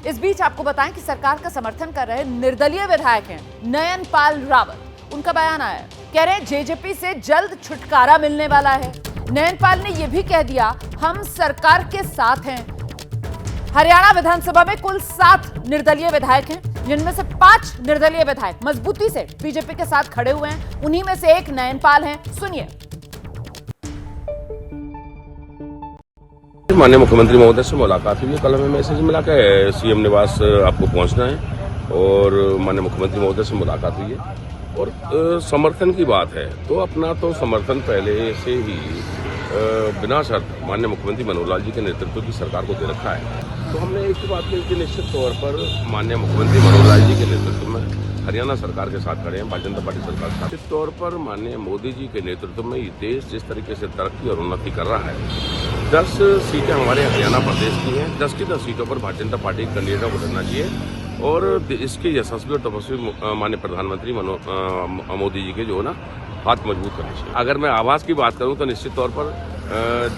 इस बीच आपको बताएं कि सरकार का समर्थन कर रहे निर्दलीय विधायक हैं नयनपाल रावत। उनका बयान आया है, कह रहे हैं जेजेपी से जल्द छुटकारा मिलने वाला है। नयनपाल ने यह भी कह दिया, हम सरकार के साथ हैं। हरियाणा विधानसभा में कुल 7 निर्दलीय विधायक हैं, जिनमें से 5 निर्दलीय विधायक मजबूती से बीजेपी के साथ खड़े हुए हैं। उन्हीं में से एक नयनपाल हैं, सुनिए। माननीय मुख्यमंत्री महोदय से मुलाकात हुई है। कल हमें मैसेज मिला कि सीएम निवास आपको पहुंचना है और माननीय मुख्यमंत्री महोदय से मुलाकात हुई है। और समर्थन की बात है तो अपना तो समर्थन पहले से ही बिना शर्त माननीय मुख्यमंत्री मनोहर लाल जी के नेतृत्व की सरकार को दे रखा है। तो हमने एक ही बात की निश्चित तौर पर माननीय मुख्यमंत्री मनोहर लाल जी के नेतृत्व में हरियाणा सरकार के साथ खड़े हैं, भारतीय जनता पार्टी सरकार के साथ। निश्चित तौर पर माननीय मोदी जी के नेतृत्व में ये देश जिस तरीके से तरक्की और उन्नति कर रहा है, 10 सीटें हमारे हरियाणा प्रदेश की हैं, 10 की 10 सीटों पर भारतीय जनता पार्टी के कैंडिडेटों को लड़ना चाहिए और इसके यशस्वी और तपस्वी माननीय प्रधानमंत्री मोदी जी के जो है ना हाथ मजबूत करने चाहिए। अगर मैं आवाज की बात करूं तो निश्चित तौर पर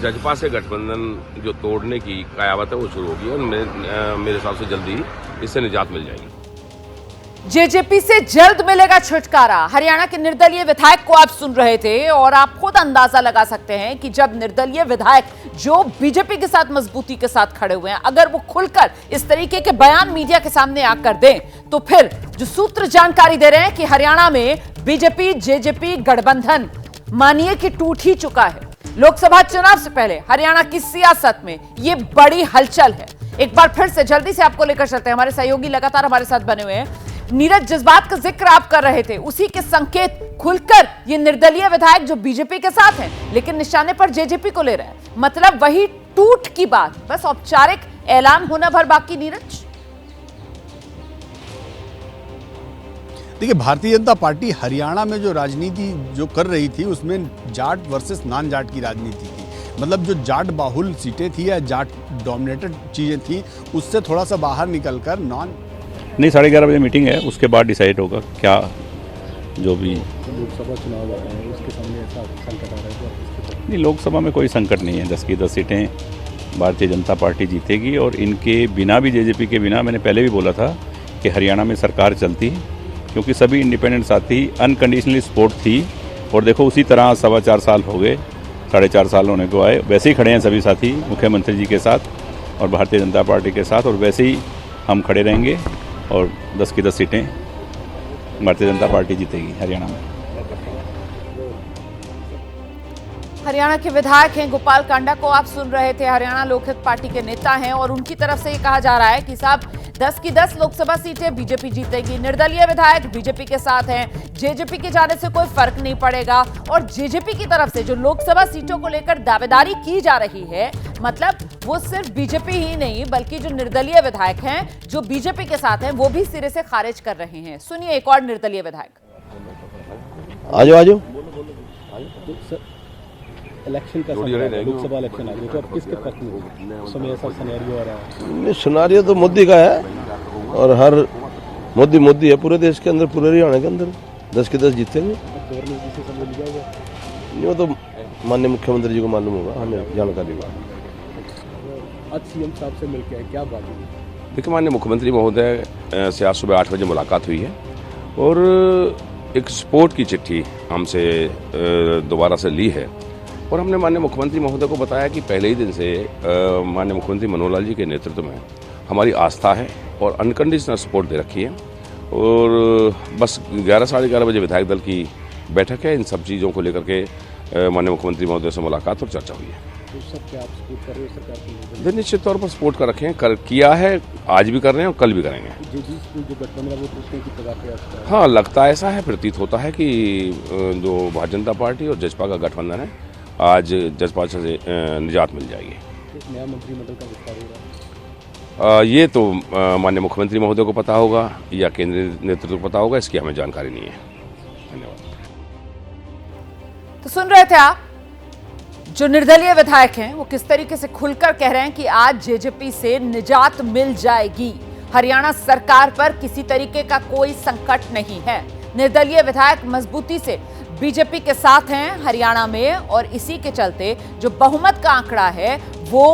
जजपा से गठबंधन जो तोड़ने की कयावत है वो शुरू होगी और मेरे हिसाब से जल्दी इससे निजात मिल जाएगी। जेजेपी से जल्द मिलेगा छुटकारा, हरियाणा के निर्दलीय विधायक को आप सुन रहे थे और आप खुद अंदाजा लगा सकते हैं कि जब निर्दलीय विधायक जो बीजेपी के साथ मजबूती के साथ खड़े हुए हैं, अगर वो खुलकर इस तरीके के बयान मीडिया के सामने आकर दें, तो फिर जो सूत्र जानकारी दे रहे हैं कि हरियाणा में बीजेपी जेजेपी गठबंधन मानिए कि टूट ही चुका है। लोकसभा चुनाव से पहले हरियाणा की सियासत में ये बड़ी हलचल है। एक बार फिर से जल्दी से आपको लेकर चलते हैं, हमारे सहयोगी लगातार हमारे साथ बने हुए हैं। नीरज, जिस बात का जिक्र आप कर रहे थे उसी के संकेत खुलकर ये निर्दलीय विधायक जो बीजेपी के साथ हैं लेकिन निशाने पर जेजेपी को ले रहे हैं, मतलब वही टूट की बात, बस औपचारिक ऐलान होना भर बाकी। नीरज, देखिए, भारतीय जनता पार्टी हरियाणा में जो राजनीति जो कर रही थी उसमें जाट वर्सेस नॉन जाट की राजनीति थी। मतलब जो जाट बाहुल सीटें थी या जाट डोमिनेटेड चीजें थी उससे थोड़ा सा बाहर निकलकर नहीं, 11:30 बजे मीटिंग है, उसके बाद डिसाइड होगा क्या जो भी। लोकसभा चुनाव आ रहे हैं, उसके सामने ऐसा संकट आ रहा है? नहीं, लोकसभा में कोई संकट नहीं है। 10 की 10 सीटें भारतीय जनता पार्टी जीतेगी और इनके बिना भी, जेजेपी के बिना, मैंने पहले भी बोला था कि हरियाणा में सरकार चलती, क्योंकि सभी इंडिपेंडेंट साथी अनकंडीशनली सपोर्ट थी। और देखो उसी तरह 4.25 साल हो गए, 4.5 साल होने को आए, वैसे ही खड़े हैं सभी साथी मुख्यमंत्री जी के साथ और भारतीय जनता पार्टी के साथ, और वैसे ही हम खड़े रहेंगे और 10 की 10 सीटें भारतीय जनता पार्टी जीतेगी हरियाणा में। हरियाणा के विधायक हैं गोपाल कांडा को आप सुन रहे थे, हरियाणा लोकहित पार्टी के नेता हैं और उनकी तरफ से ये कहा जा रहा है कि साहब 10 की 10 लोकसभा सीटें बीजेपी जीतेगी। निर्दलीय विधायक बीजेपी के साथ हैं, जेजेपी के जाने से कोई फर्क नहीं पड़ेगा। और जेजेपी की तरफ से जो लोकसभा सीटों को लेकर दावेदारी की जा रही है, मतलब वो सिर्फ बीजेपी ही नहीं बल्कि जो निर्दलीय विधायक हैं जो बीजेपी के साथ हैं वो भी सिरे से खारिज कर रहे हैं। सुनिए एक और निर्दलीय विधायक। आजो इलेक्शन का लोकसभा इलेक्शन आ गया तो अब किसके पक्ष में होगा? उस समय ऐसा सिनेरियो आ रहा है। सिनेरियो तो मोदी का है और हर मोदी है पूरे देश के अंदर, पूरे हरियाणा के अंदर 10 की 10 जीतेंगे। वो तो माननीय मुख्यमंत्री जी को मालूम होगा, हमें जानकारी होगा। आज सीएम साहब से मिलकर क्या बात हुई? देखिए, माननीय मुख्यमंत्री महोदय से आज सुबह 8 बजे मुलाकात हुई है और एक सपोर्ट की चिट्ठी हमसे दोबारा से ली है और हमने माननीय मुख्यमंत्री महोदय को बताया कि पहले ही दिन से माननीय मुख्यमंत्री मनोहर लाल जी के नेतृत्व में हमारी आस्था है और अनकंडीशनल सपोर्ट दे रखी है और बस 11 साढ़े 11 बजे विधायक दल की बैठक है। इन सब चीज़ों को लेकर के माननीय मुख्यमंत्री महोदय से मुलाकात और चर्चा हुई है। तो सब क्या आप सपोर्ट कर रहे हो सरकार को? निश्चित तौर पर सपोर्ट कर रखे हैं, किया है, आज भी कर रहे हैं और कल भी करेंगे। जो गठबंधन है वो टूटने की प्रकार? हाँ, लगता ऐसा है, प्रतीत होता है कि जो भारतीय जनता पार्टी और जजपा का गठबंधन है आज जजपा से निजात मिल जाएगी। नया मंत्रिमंडल का विस्तार हो रहा है, ये तो माननीय मुख्यमंत्री महोदय को पता होगा या केंद्रीय नेतृत्व को पता होगा, इसकी हमें जानकारी नहीं है। धन्यवाद। तो सुन रहे थे आप जो निर्दलीय विधायक हैं वो किस तरीके से खुलकर कह रहे हैं कि आज जेजेपी से निजात मिल जाएगी, हरियाणा सरकार पर किसी तरीके का कोई संकट नहीं है। निर्दलीय विधायक मजबूती से बीजेपी के साथ हैं हरियाणा में और इसी के चलते जो बहुमत का आंकड़ा है वो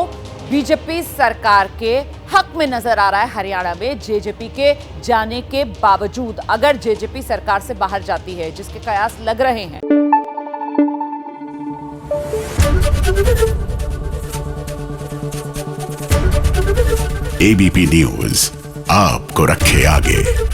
बीजेपी सरकार के हक में नजर आ रहा है हरियाणा में जेजेपी के जाने के बावजूद, अगर जेजेपी सरकार से बाहर जाती है, जिसके कयास लग रहे हैं। एबीपी न्यूज आपको रखे आगे।